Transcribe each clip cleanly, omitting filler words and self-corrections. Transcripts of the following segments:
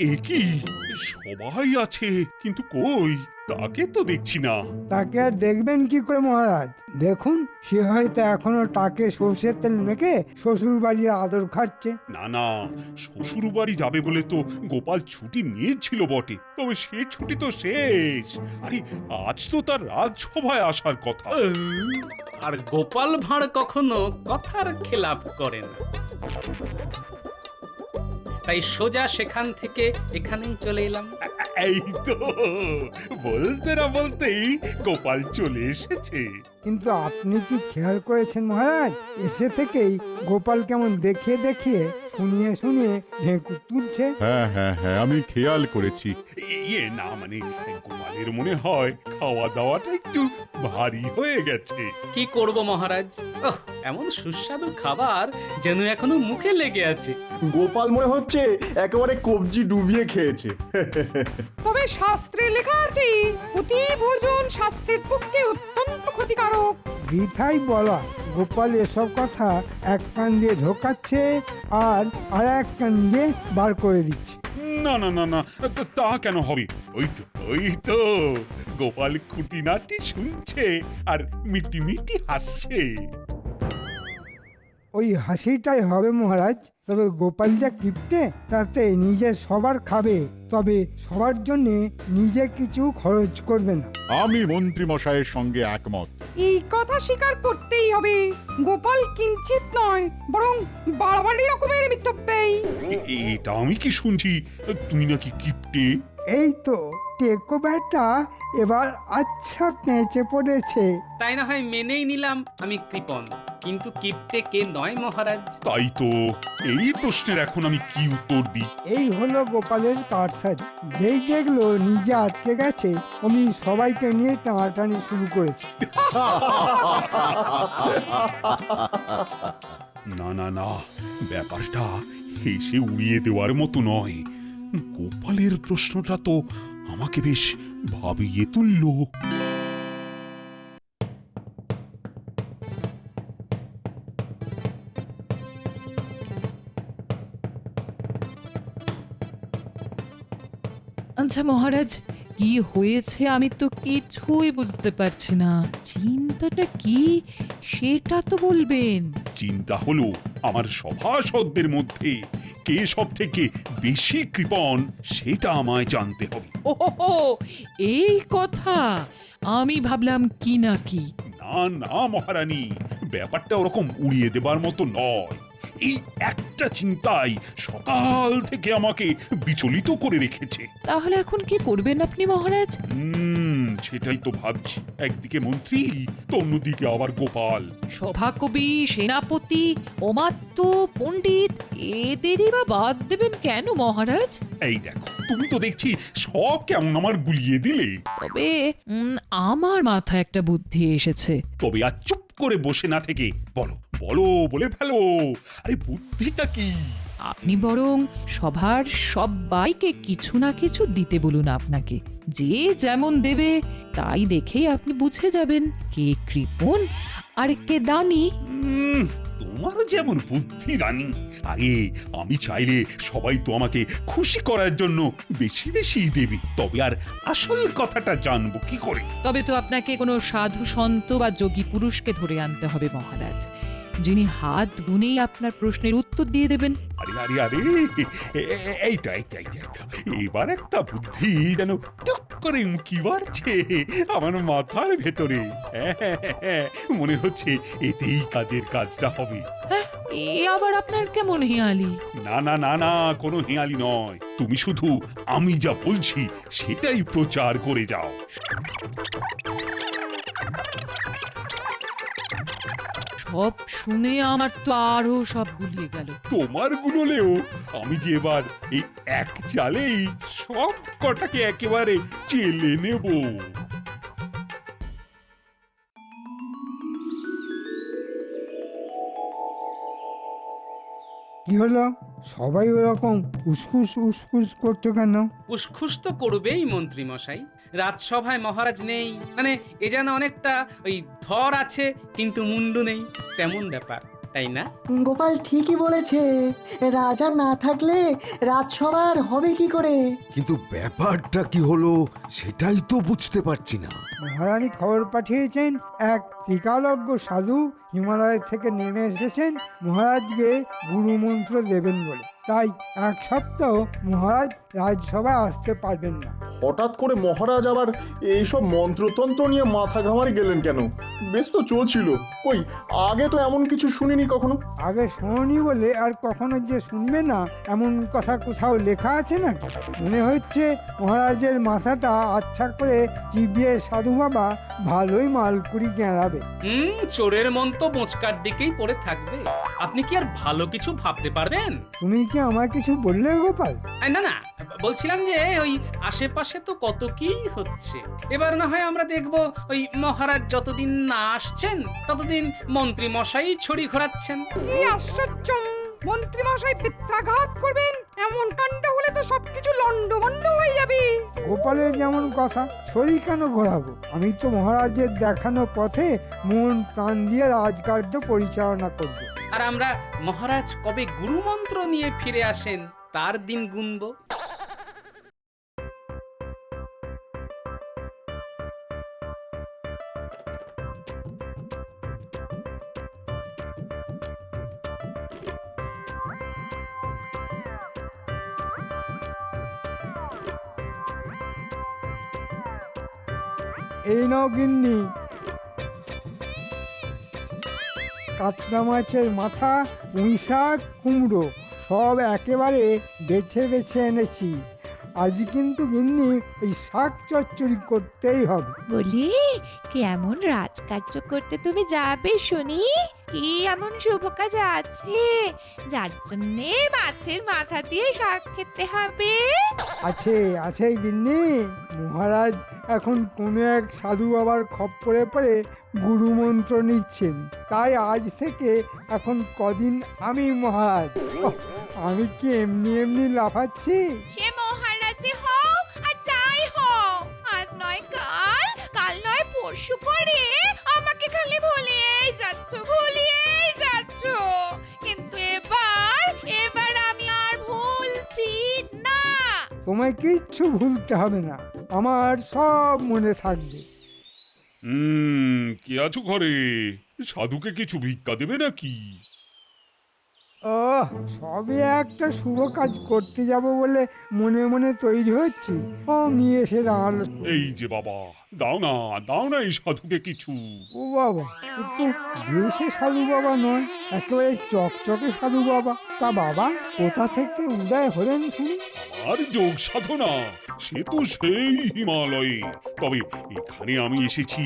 এ কি, সবাই আছে কিন্তু কই তাকে তো দেখছি না। তাকে আর দেখবেন কি করে মহারাজ? দেখুন, সে হয়তো এখনো তাকে সর্ষের তেল মেখে শ্বশুর বাড়ির আদর খাচ্ছে। না না, শ্বশুর বাড়ি যাবে বলে তো গোপাল ছুটি নিয়েছিল বটে, তবে সে ছুটি তো শেষ। আরে আজ তো তার রাজসভায় আসার কথা। আর গোপাল ভাঁড় কখনো কথার খেলাপ করে না, তাই সোজা সেখান থেকে এখানেই চলে এলাম। এই তো, বলতে না বলতেই গোপাল চলে এসেছে। কিন্তু আপনি কি খেয়াল করেছেন মহারাজ, এসে থেকেই গোপাল কেমন দেখিয়ে দেখিয়ে শুনিয়ে শুনিয়ে ঢেঁকুর তুলছে? হ্যাঁ হ্যাঁ হ্যাঁ, আমি খেয়াল করেছি। ইয়ে না মানে, গোপালের মনে হয় খাওয়া দাওয়াটা একটু ভারী হয়ে গেছে। কি করব মহারাজ, এমন সুস্বাদু খাবার যেন এখনো মুখে লেগে আছে। গোপাল মনে হচ্ছে একেবারে কবজি ডুবিয়ে খেয়েছে। তবে শাস্ত্রে লেখা আছে অতি ভোজন স্বাস্থ্যের পক্ষে অত্যন্ত ক্ষতিকারক। বৃথাই বলা, গোপাল এসব কথা এক কান দিয়ে ঢোকাচ্ছে আর এক কান দিয়ে বার করে দিচ্ছে। না না না না, তা কেন হবে? ওই তো গোপাল খুঁটিনাটি শুনছে আর মিটি মিটি হাসছে। ওই হাসিটাই হবে মহারাজ। তবে গোপাল যা কিপটে, তাতে নিজে সবার খাবে, তবে সবার জন্য নিজে কিছু খরচ করবে না। আমি মন্ত্রী মশাইয়ের সঙ্গে একমত। এই কথা স্বীকার করতেই হবে, গোপাল কিঞ্চিত নয় বরং বাড়াবাড়ি রকমের মিতব্যয়ী। এটা আমি কি শুনছি, তুই নাকি কিপটে? এই তো টেকো ব্যাটা এবার আচ্ছা পেঁচে পড়েছে। তাই না হয় মেনেই নিলাম আমি কৃপণ, কিন্তু কিপটে কে নয় মহারাজ? তাই তো, এই প্রশ্নের এখন আমি কি উত্তর দিই? এই হলো গোপালের কারসাজি। যেই দেখলো নিজে আটকে গেছে, অমনি সবাইকে নিয়ে টানাটানি শুরু করেছে। না না না, ব্যাপারটা হেসে উড়িয়ে দেওয়ার মতো নয়। গোপালের প্রশ্নটা তো আমাকে বেশ ভাবিয়ে তুললো। আচ্ছা মহারাজ, কি হয়েছে আমি তো কিছুই বুঝতে পারছি না। চিন্তাটা কি সেটা তো বলবেন। চিন্তা হলো আমার সভাসদদের মধ্যে কে সব থেকে বেশি কৃপণ সেটা আমায় জানতে হবে। ওহো, এই কথা! আমি ভাবলাম কি না কি। না না মহারানী, ব্যাপারটা ওরকম উড়িয়ে দেবার মতো নয়। এই একটা চিন্তাই সকাল থেকে আমাকে বিচলিত করে রেখেছে। তাহলে এখন কি করবেন আপনি মহারাজ? সেটাই তো ভাবছি। একদিকে মন্ত্রী তো অন্যদিকে আবার গোপাল। সভাকবি, সেনাপতি, অমাত্য, পণ্ডিত এদেরই বা বাদ দেবেন কেন মহারাজ? এই দেখো, তুমি তো দেখছি সব কেমন আমার গুলিয়ে দিলে। তবে আমার মাথায় একটা বুদ্ধি এসেছে। তবে আর চুপ করে বসে না থেকে বলো বলো, বলে ফেলো। আরে বুদ্ধিটা কি? আপনি বরং সভার সবাইকে কিছু না কিছু দিতে বলুন আপনাকে। যে যেমন দেবে তাই দেখেই আপনি বুঝে যাবেন কে কৃপণ আর কে দানি। তোমারও যেমন বুদ্ধি রানী। আরে আমি চাইলে সবাই তো আমাকে খুশি করার জন্য বেশি বেশি দেবে, তবে আর আসল কথাটা জানবো কি করে? তবে তো আপনাকে কোনো সাধু সন্ত বা যোগী পুরুষকে ধরে আনতে হবে মহারাজ, যিনি হাত গুনেই আপনার প্রশ্নের উত্তর দিয়ে দেবেন। আরে আরে আরে, এইটা এবার একটা বুদ্ধি যেন টুক করে উঁকি মারছে আমার মাথার ভেতরে। মনে হচ্ছে এতেই কাজের কাজটা হবে। হ্যাঁ, এ আবার আপনার কেমন হেয়ালি? না না না না, কোনো হেঁয়ালি নয়। তুমি শুধু আমি যা বলছি সেটাই প্রচার করে যাও। সব শুনে আমার তো আরো সব গুলিয়ে গেল। তোমার গুলোলেও আমি যে এবার এই এক চালেই সব কটাকে একেবারে চেলে নেব। কি হলো, সবাই ওরকম উসকুস উসকুস করছো কেন? উসখুস তো করবেই মন্ত্রী মশাই। রাজসভায় মহারাজ নেই, মানে এ যেন অনেকটা ওই ধর আছে কিন্তু মুন্ডু নেই, তেমন ব্যাপার, তাই না? গোপাল ঠিকই বলেছে, রাজা না থাকলে রাজসভার হবে কি করে? কিন্তু ব্যাপারটা কি হলো সেটাই তো বুঝতে পারছি না। মহারানী খবর পাঠিয়েছেন এক ত্রিকালজ্ঞ সাধু হিমালয় থেকে নেমে এসেছেন মহারাজকে গুরুমন্ত্র দেবেন বলে। তাই এক সপ্তাহ মহারাজ রাজসভায় আসতে পারবেন না। হঠাৎ করে মহারাজ আবার এইসব মন্ত্রতন্ত্র নিয়ে মাথা ঘামারে গেলেন কেন? বেশ তো চলছিল, কই আগে তো এমন কিছু শুনিনি কখনো। আগে শোনি বলে আর কখনো যে শুনবে না এমন কথা কোথাও লেখা আছে নাকি? মনে হচ্ছে মহারাজের মাথাটা আচ্ছা করে চিবিয়ে সাধু বাবা ভালোই মালকুড়ি গেঁড়াবে। চোরের মন তো বোঁচকার দিকেই পড়ে থাকবে। আপনি কি আর ভালো কিছু ভাবতে পারবেন? তুমি কি আমায় কিছু বললে গোপাল? না না, বলছিলাম যে ওই আশেপাশে তো কত কি হচ্ছে। এবার না হয় আমরা দেখব ওই মহারাজ যতদিন না আসছেন ততদিন মন্ত্রী মশাই ছড়ি ঘোরাচ্ছেন। কি আশ্চর্য! মন্ত্রী মশাই পিত্রাঘাত করবেন, এমন কাণ্ড হলে তো সবকিছু লন্ডভন্ড হয়ে যাবে। গোপালের যেমন কথা, শরীর কেন ঘোরাবো? আমি তো মহারাজের দেখানো পথে মন প্রাণ দিয়ে রাজকার্য পরিচালনা করব। আর আমরা মহারাজ কবে গুরুমন্ত্র নিয়ে ফিরে আসেন তার দিন গুনব। এই নাও গিন্নি, কাতলা মাছের মাথা, পুঁই শাক, কুমড়ো সব একেবারে বেছে বেছে এনেছি। আজ কিন্তু গিন্নি ওই শাক চচ্চড়ি করতেই হবে। বলি, কেমন রাজকার্য করতে তুমি যাবে শুনি? কি এমন শুভ কাজ আছে যার জন্যে মাছের মাথা দিয়ে শাক খেতে হবে? আছে আছে গিন্নি, মহারাজ এখন কোনো এক সাধু বাবার খপ্পরে পড়ে গুরুমন্ত্র নিচ্ছেন। তাই আজ থেকে এখন কদিন আমি মহারাজ। ওহ, আমি কি এমনি এমনি লাফাচ্ছি? সে মহারাজে হও আর যাই হও, আজ নয় কাল, কাল নয় পরশু করে আমাকে খালি ভুলিয়েই যাচ্ছ। কিন্তু এবার আমি আর ভুলছি না। তোমায় কিচ্ছু ভুলতে হবে না, আমার সব মনে থাকবে। কে আছো ঘরে? সাধুকে কিছু ভিক্ষা দেবে নাকি? সবে একটা শুভ কাজ করতে যাব বলে মনে মনে তৈরি হচ্ছি, ও নিয়ে এসে দাঁড়ালো। এই যে বাবা, দাও না এই সাধুকে কিছু। ও বাবা, একটু দেশে সাধু বাবা নয়, একেবারে চকচকে সাধু বাবা। তা বাবা কোথা থেকে উদয় হলেন শুনি? আমার যোগ সাধনা সে তো সেই হিমালয়ে। তবে এখানে আমি এসেছি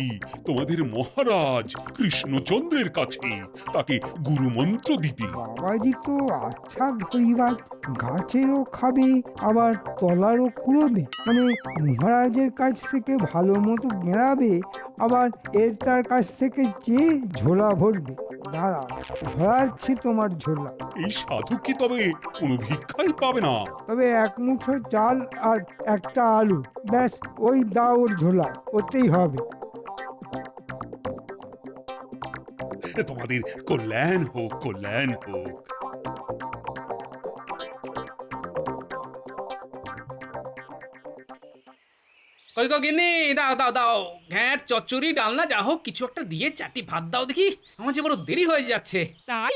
তোমাদের মহারাজ কৃষ্ণচন্দ্রের কাছে, তাকে গুরুমন্ত্র দিতে। বাবাজি তো আচ্ছা ধরিবাজ, গাছেরও খাবে আবার তলারও কুড়োবে, মানে মহারাজের কাছ থেকে ভালো মতো গেঁড়াবে, আবার তার কাছ থেকে চেয়ে ঝোলা ভরবে। দাঁড়াও, ভরাচ্ছি তোমার ঝোলা। এই সাধু কি তবে কোনো ভিক্ষাই পাবে না? তবে এক মুঠো চাল আর একটা আলু, ব্যাস ওই দাও ওর ঝোলা, ওতেই হবে। তোমাদের কল্যাণ হোক, কল্যাণ হোক। কই গো গিন্নি, দাও ঘ্যাঁট চচ্চড়ি ডালনা যা হোক কিছু একটা দিয়ে চারটি ভাত দাও দেখি, আমার যে বড় দেরি হয়ে যাচ্ছে। তাই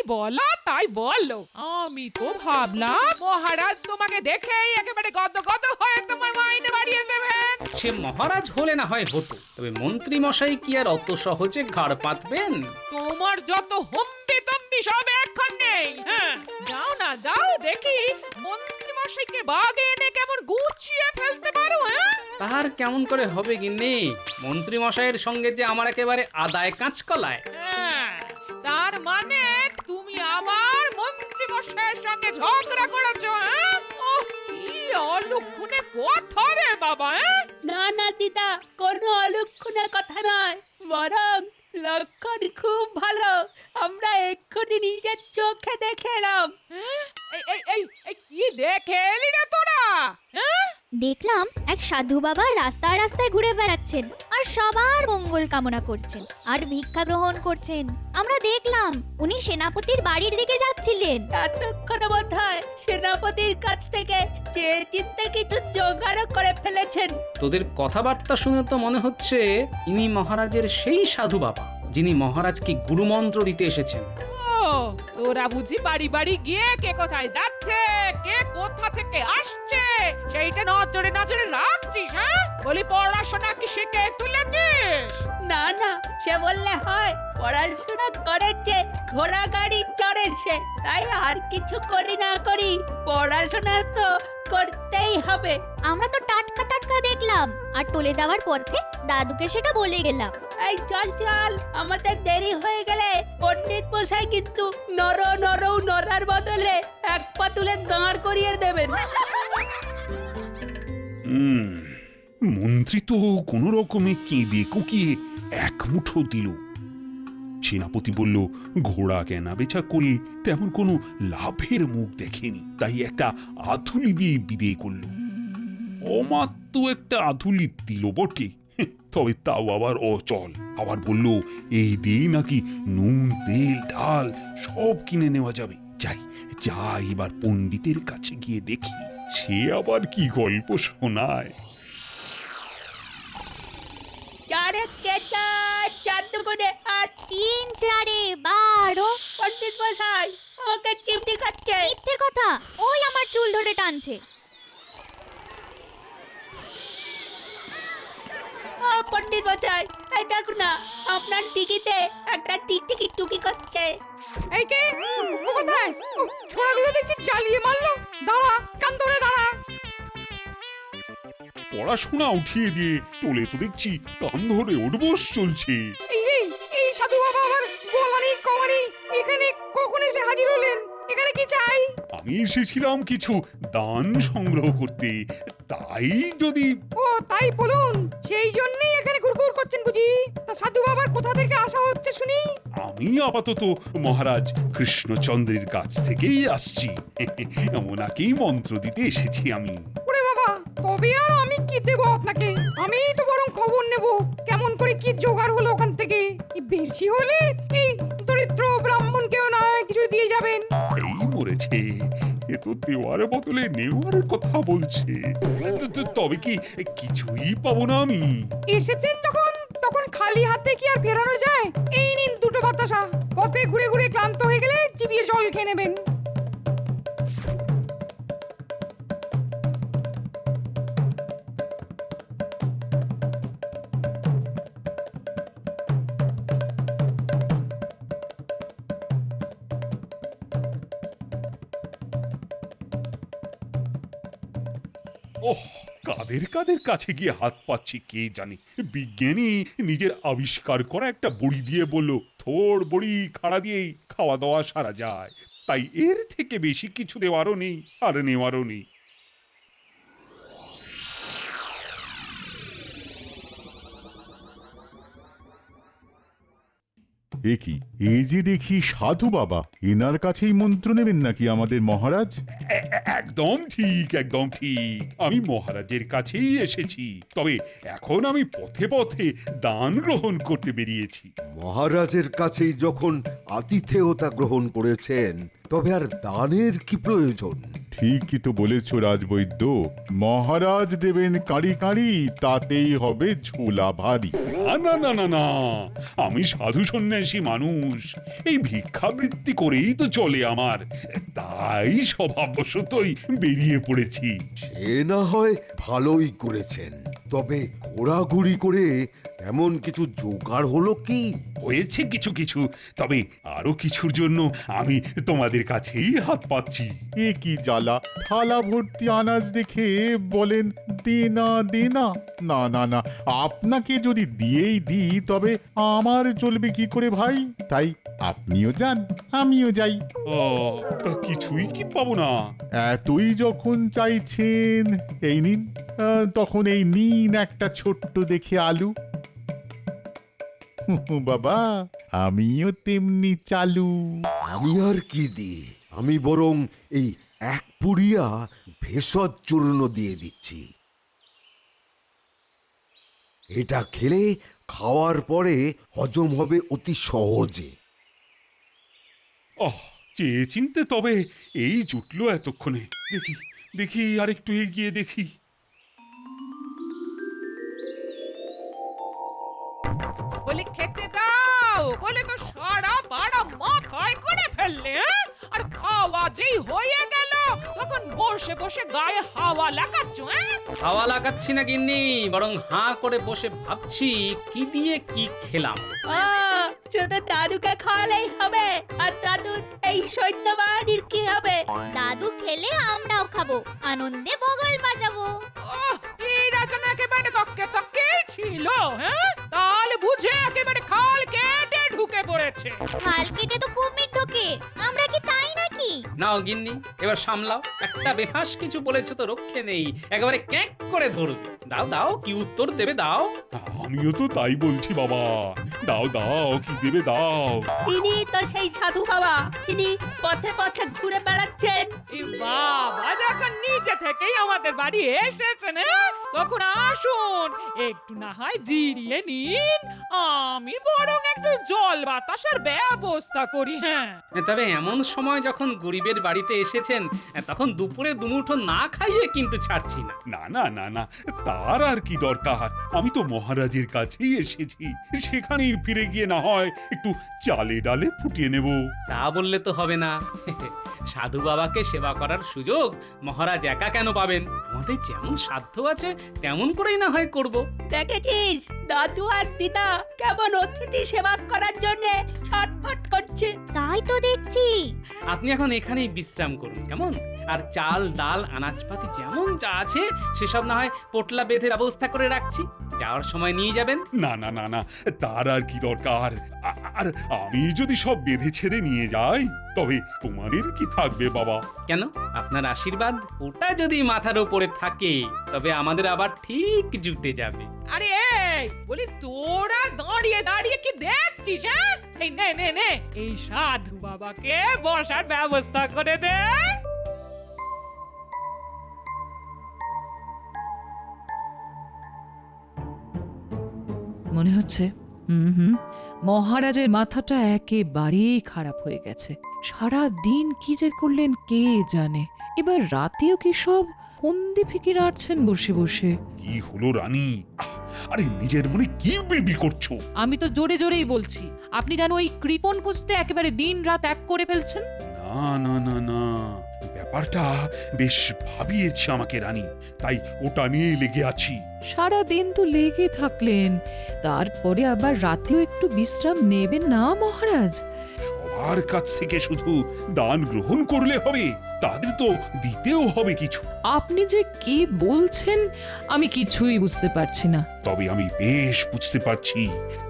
বলো, আমি তো ভাবলাম মহারাজ তোমাকে দেখেই একেবারে গদ হয়ে তোমার মাইনে বাড়িয়ে দেবেন। সে মহারাজ হলে না হয় হতো, তবে মন্ত্রী মশাই কি আর অত সহজে ঘাড় পাতবেন? তোমার যত হম্বি তম্বি সব এখন নেই। হ্যাঁ, যাও দেখি মন্ত্রী মশাইকে বাগে এনে কেমন গুছিয়ে ফেলতে পারো। হ্যাঁ, তার কেমন করে হবে গিন্নি? মন্ত্রী মশাইয়ের সঙ্গে যে আমার একেবারে আদায় কাঁচকলায়। তার ঝগড়া করেছো? হ্যাঁ? ওহ, কি অলক্ষণে কথা রে বাবা! না না দিদা, কোনো অলক্ষণের কথা নয়, বরং লক্ষণ খুব ভালো। আমরা এক্ষুনি নিজের চোখে দেখে এলাম। এই কি দেখে এলি রে তোরা? হ্যাঁ? দেখলাম এক সাধু বাবা রাস্তায় রাস্তায় ঘুরে বেড়াচ্ছেন আর সবার মঙ্গল কামনা করছেন আর ভিক্ষা গ্রহণ করছেন। আমরা দেখলাম উনি সেনাপতির বাড়ির দিকে যাচ্ছিলেন। এতক্ষণে বোধহয় সেনাপতির কাছ থেকে যে চিন্তা কিছু জোগাড় করে ফেলেছেন। তোদের কথাবার্তা শুনে তো মনে হচ্ছে ইনি মহারাজের সেই সাধু বাবা যিনি মহারাজকে গুরুমন্ত্র দিতে এসেছেন। ও, তোরা বুঝি বাড়ি বাড়ি গিয়ে কে কোথায় যাচ্ছে, কে কোথা থেকে আসছে সেইটা নজরে নজরে রাখছিস? হ্যাঁ, বলি পড়াশোনা কি শিখে তুলেছিস? না না, সে বললে হয়? পড়াশোনা করেছে, ঘোড়া গাড়ি চড়েছে, তাই আর কিছু করি না করি পড়াশোনা তো করতেই হবে। আমরা তো টাটকা টাটকা দেখলাম আর টলে যাওয়ার পথে দাদুকে সেটা বলে গেলাম। এই চল চল, আমাদের দেরি হয়ে গেলে পণ্ডিত মশাই কিন্তু নড়ার বদলে এক পা তুলে দাঁড় করিয়ে দেবেন। মন্ত্রী তো কোনো রকমে কেঁদে কুকিয়ে এক মুঠো দিল। সেনাপতি বলল, ঘোড়া কেনা বেচা করে তেমন কোনো লাভের মুখ দেখেনি, তাই একটা আধুলি দিয়ে বিদেয় করলো। অমাত্য একটা আধুলি দিল বটে, তবে তাও আবার অচল। আবার বলল এই দিয়ে নাকি নুন তেল ডাল সব কিনে নেওয়া যাবে। যাই এবার পণ্ডিতের কাছে গিয়ে দেখি সে আবার কি গল্প শোনায়। চারে কে চার, চার দুগুণে আট, 3 4 12। পণ্ডিত মশাই আমাকে চিমটি খাচ্ছে। মিথ্যে কথা, ওই আমার চুল ধরে টানছে। ও পণ্ডিত মশাই, এই দেখুন না, আপনার টিকিতে একটা টিকটিকি টুকি করছে। এই কে? ও কোথায়? ও, ছোড়াগুলো দেখছি চালিয়ে মারলো। দাঁড়া, কান ধরে দাঁড়া। পড়াশোনা উঠিয়ে দিয়ে তোলে তো দেখছি কান ধরে উঠবোস চলছে। এই সাধু বাবা আবার বলানি কমানি এখানে কখন এসে হাজির হলেন? এখানে কি চাই? আমি এসেছিলাম কিছু দান সংগ্রহ করতে, তাই যদি। ও তাই বলুন, সেই জন্যই এখানে ঘুরঘুর করছেন বুঝি? তা সাধু বাবার কোথা থেকে আসা হচ্ছে শুনি? আমি আপাতত মহারাজ কৃষ্ণচন্দ্রের কাছ থেকেই আসছি। ওনাকেই মন্ত্র দিতে এসেছি আমি। ওরে বাবা, তবে আর আমি কি দেব আপনাকে? আমিই তো বরং খবর নেব কেমন করে কি জোগাড় হলো ওখান থেকে। বেশি হলে এই দরিদ্র ব্রাহ্মণকেও না কিছু দিয়ে যাবেন। এই মরেছে, এ তো দেওয়ার বদলে নেওয়ার কথা বলছে। তবে কি কিছুই পাবো না আমি? এসেছেন যখন তখন খালি হাতে কি আর ফেরানো যায়? এই নিন দুটো বাতাসা, পথে ঘুরে ঘুরে ক্লান্ত হয়ে গেলে চিবিয়ে জল খেয়ে নেবেন। ওহ, কাদের কাদের কাছে গিয়ে হাত পাচ্ছি কে জানে। বিজ্ঞানী নিজের আবিষ্কার করা একটা বড়ি দিয়ে বলল, থোড় বড়ি খাড়া দিয়েই খাওয়া দাওয়া সারা যায়। তাই এর থেকে বেশি কিছু দেওয়ারও নেই আর নেওয়ারও নেই। এ কি, এই যে দেখি সাধু বাবা, এনার কাছেই মন্ত্র নেবেন নাকি আমাদের মহারাজ? একদম ঠিক, একদম ঠিক। আমি মহারাজের কাছেই এসেছি, তবে এখন আমি পথে পথে দান গ্রহণ করতে বেরিয়েছি। মহারাজের কাছেই যখন আতিথেয়তা গ্রহণ করেছেন, তবে আর দানের কি প্রয়োজন? ঠিকই তো বলেছ রাজবৈদ্য, মহারাজ দেবেন কাঁড়ি কাঁড়ি, তাতেই হবে ঝোলা ভারী। না না না না, আমি সাধু সন্ন্যাসী মানুষ, এই ভিক্ষাবৃত্তি করেই তো চলে আমার, তাই স্বভাববশতই বেরিয়ে পড়েছি। সে না হয় ভালোই করেছেন, তবে ঘোরাঘুরি করে এমন কিছু জোগাড় হলো কি? হয়েছে কিছু কিছু, তবে আরো কিছুর জন্য আমি তোমাদের কাছেই হাত পাচ্ছি। এ কি জ্বালা, থালা ভর্তি আনাজ দেখে বলেন দেনা দেনা। না না না, আপনাকে যদি দিয়েই দিই তবে আমার চলবে কি করে ভাই? তাই আপনিও যান, আমিও যাই। তা কিছুই কি পাবো না? এতই যখন চাইছেন এই নিন। তখন এই নিন একটা ছোট্ট দেখে আলু। বাবা, আমিও তেমনি চালু। আমি আর কি দিই, আমি বরং এই এক পুরিয়া ভেষজ চূর্ণ দিয়ে দিচ্ছি। এটা খেলে খাওয়ার পরে হজম হবে অতি সহজে। চেয়ে চিনতে তবে এই জুটলো এতক্ষণে। দেখি দেখি আর একটু এগিয়ে দেখি। বলে খেতে দাও বলে তো সারা পাড়া মাথায় করে ফেললে, হ্যাঁ? আর খাওয়া যেই হয়ে গেল তখন বসে বসে গায়ে হাওয়া লাগাচ্ছ, হ্যাঁ? হাওয়া লাগাচ্ছি না গিন্নি, বরং হাঁ করে বসে ভাবছি কি দিয়ে কি খেলাম। ও শুধু দাদুকে খাওয়ালেই হবে, আর দাদুর এই সৈন্যবাহিনীর কি হবে? দাদু খেলে আমরাও খাবো, আনন্দে বগল বাজাবো। এই রাজানা একেবারে তককে তককে ছিল, হ্যাঁ? তাল বুঝে একেবারে খাল কেটে ঢুকে পড়েছে। খাল কেটে তো কুমির ঢোকে, আমরা কি তাই নাকি? নাও গিন্নি, এবার সামলাও। একটা বেফাস কিছু বলেছে তো রক্ষে নেই, একেবারে ক্যাঁক করে ধরবে। দাও দাও, কি উত্তর দেবে দাও। আমিও তো তাই বলছি বাবা, দাও দাও, কি দেবে দাও। তিনি তো সেই সাধু বাবা, যিনি পথে পথে ঘুরে বেড়াচ্ছেন। বাবা যখন নিচে থেকেই আমাদের বাড়ি এসেছেন, হ্যাঁ? তখন আসুন, একটু না হয় জিরিয়ে নিন, আমি বরং একটু জল বাতাসের ব্যবস্থা করি। হ্যাঁ, তবে এমন সময় যখন গরিবের বাড়িতে এসেছেন, তখন দুপুরে দুমুঠো না খাইয়ে কিন্তু ছাড়ছি না। না না না না, তার আর কি দরকার? আমি তো মহারাজের কাছেই এসেছি, সেখানেই ফিরে গিয়ে না হয় একটু চালে ডালে ফুটিয়ে নেব। তা বললে তো হবে না। সাধু বাবাকে সেবা করার সুযোগ মহারাজ একা কেন পাবেন? আমাদের যেমন সাধ্য আছে তেমন করেই না হয় করব। দেখেছিস দাদু আর দিদা কেমন অতিথি সেবা করার জন্য ছটফট করছে? তাই তো দেখছি। আপনি এখন এখানেই বিশ্রাম করুন কেমন? আর চাল ডাল আনাজপাতি যেমন যা আছে সেসব না হয় পোটলা বেঁধে ব্যবস্থা করে রাখছি, যাওয়ার সময় নিয়ে যাবেন। না না না না, তার আর কি দরকার? আর আমি যদি সব বেঁধে ছেড়ে নিয়ে যাই, তবে তোমাদের কি থাকবে বাবা? কেন, আপনার আশীর্বাদ ওটা যদি মাথার উপরে থাকে তবে আমাদের আবার ঠিক জুটে যাবে। আরে এই বলি, তোরা দাঁড়িয়ে দাঁড়িয়ে কি দেখছিস? হ্যাঁ, এই নে নে নে, এই সাধু বাবাকে বসার ব্যবস্থা করে দে। মনে হচ্ছে মহারাজের মাথাটা একেবারেই খারাপ হয়ে গেছে। সারা দিন কি যে করলেন কে জানে। এবার রাতেও কি সব ফন্দি ফিকির আটছেন বসে বসে। কি হলো রানী? আরে নিজের মনে কি বিড়বিড় করছো? আমি তো জোরে জোরেই বলছি, আপনি যেন ওই কৃপণ খুঁজতে একেবারে দিন রাত এক করে ফেলছেন। না না না না, ব্যাপারটা বেশ ভাবিয়েছে আমাকে রানী, তাই ওটা নিয়ে লেগে আছি। সারা দিন তো লেগে থাকলেন, তারপরে আবার রাতেও একটু বিশ্রাম নেবেন না মহারাজ? সবার কাছ থেকে শুধু দান গ্রহণ করলে হবে? তাদের তো দিতেও হবে কিছু। আপনি যে কি বলছেন আমি কিছুই বুঝতে পারছি না। তবে আমি বেশ বুঝতে পারছি,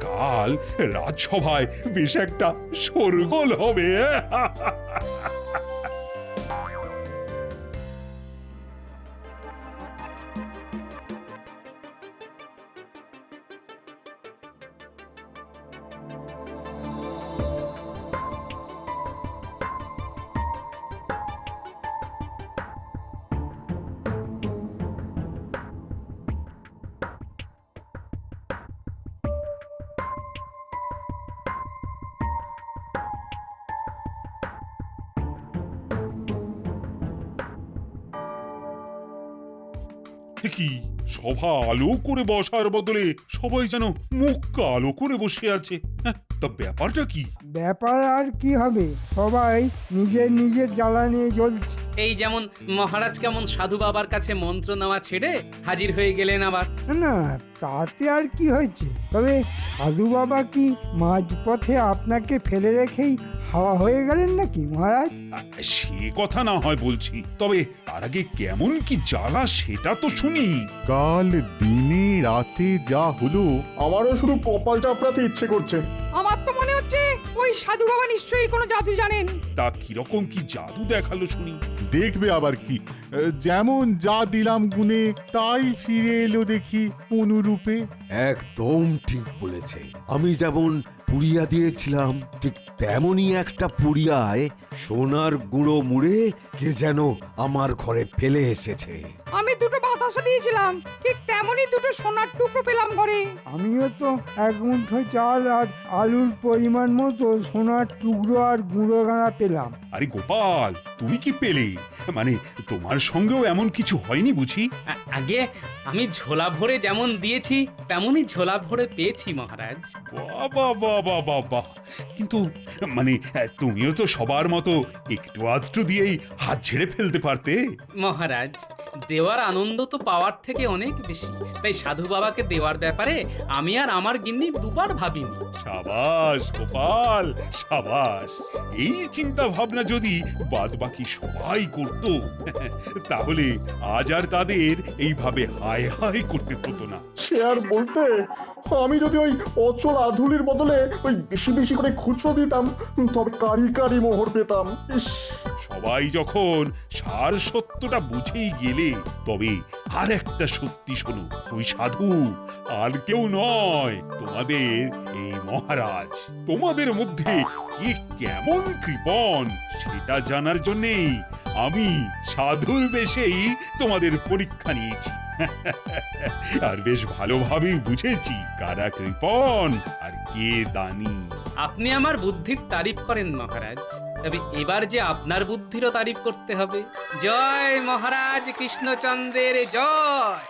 কাল রাজসভায় বেশ একটা শোরগোল হবে। কি সভা আলো করে বসার বদলে সবাই যেন মুখ কালো করে বসে আছে। তা ব্যাপারটা কি? ব্যাপার আর কি হবে, সবাই নিজের নিজের জ্বালা নিয়ে জ্বলছে। এই যেমন মহারাজ কেমন সাধু বাবার কাছে মন্ত্র নেওয়া ছেড়ে হাজির হয়ে গেলেন আবার। না তাতে আর কি হয়েছে? তবে সাধু বাবা কি মাঝপথে আপনাকে ফেলে রেখেই হাওয়া হয়ে গেলেন নাকি মহারাজ? সে কথা না হয় বলছি, তবে তার আগে কেমন কি জ্বালা সেটা তো শুনি। কাল দিনে রাতে যা হলো, আমারও শুধু কপাল চাপড়াতে ইচ্ছে করছে। আমার তো মনে হচ্ছে হচ্ছে ওই সাধু বাবা নিশ্চয়ই কোনো জাদু জানেন। তা কিরকম কি জাদু দেখালো শুনি? দেখবে আবার কি, যেমন যা দিলাম গুনে তাই ফিরে এলো দেখি অনুরূপে। একদম ঠিক বলেছে। আমি যেমন পুড়িয়া দিয়েছিলাম ঠিক তেমনই একটা পুড়িয়ায় সোনার গুঁড়ো মুড়ে কে যেন আমার ঘরে ফেলে এসেছে। আমি দুটো বাতাসা দিয়েছিলাম, ঠিক তেমনই দুটো সোনার টুকরো পেলাম ঘরে। আমিও তো এক মুঠো চাল আর আলুর পরিমাণ মতো সোনার টুকরো আর গুঁড়ো গাঁড়া পেলাম। আরে গোপাল, তুমি কি পেলে? মানে তোমার সঙ্গেও এমন কিছু হয়নি বুঝি? আগে আমি ঝোলা ভরে যেমন দিয়েছি তেমনই ঝোলা ভরে পেয়েছি মহারাজ। বাবা বাবা বাবা, কিন্তু মানে তুমিও তো সবার মতো একটু আধটু দিয়েই হাত ছেড়ে ফেলতে পারতে। মহারাজ, দেওয়ার আনন্দ তো পাওয়ার থেকে অনেক বেশি, তাই সাধু বাবাকে দেওয়ার ব্যাপারে আমি আর আমার গিন্নি দুবার ভাবিনি। সাবাস গোপাল, সাবাস। এই চিন্তা ভাবনা যদি বাদবাকি সবাই করত, তাহলে আজ আর তাদের এইভাবে হায় হায় করতে হতো না। সে আর বলতে, আমি যদি ওই অচল আধুলির বদলে ওই বেশি বেশি করে খুচরো দিতাম, তবে কারি কারি মোহর পেতাম। ইস, সবাই যখন সার সত্যটা বুঝেই গেলে, তবে আর একটা সত্যি শোনো, ওই সাধু আর কেউ নয়, তোমাদের এই মহারাজ। তোমাদের মধ্যে কে কেমন কৃপণ সেটা জানার জন্যেই আমি সাধুর বেশেই তোমাদের পরীক্ষা নিয়েছি। আর বেশ ভালোভাবেই বুঝেছি কারা কৃপণ আর কে দানি। আপনি আমার বুদ্ধির তারিফ করেন মহারাজ, তবে এবার যে আপনার বুদ্ধিরও তারিফ করতে হবে। জয় মহারাজ কৃষ্ণচন্দ্রের জয়।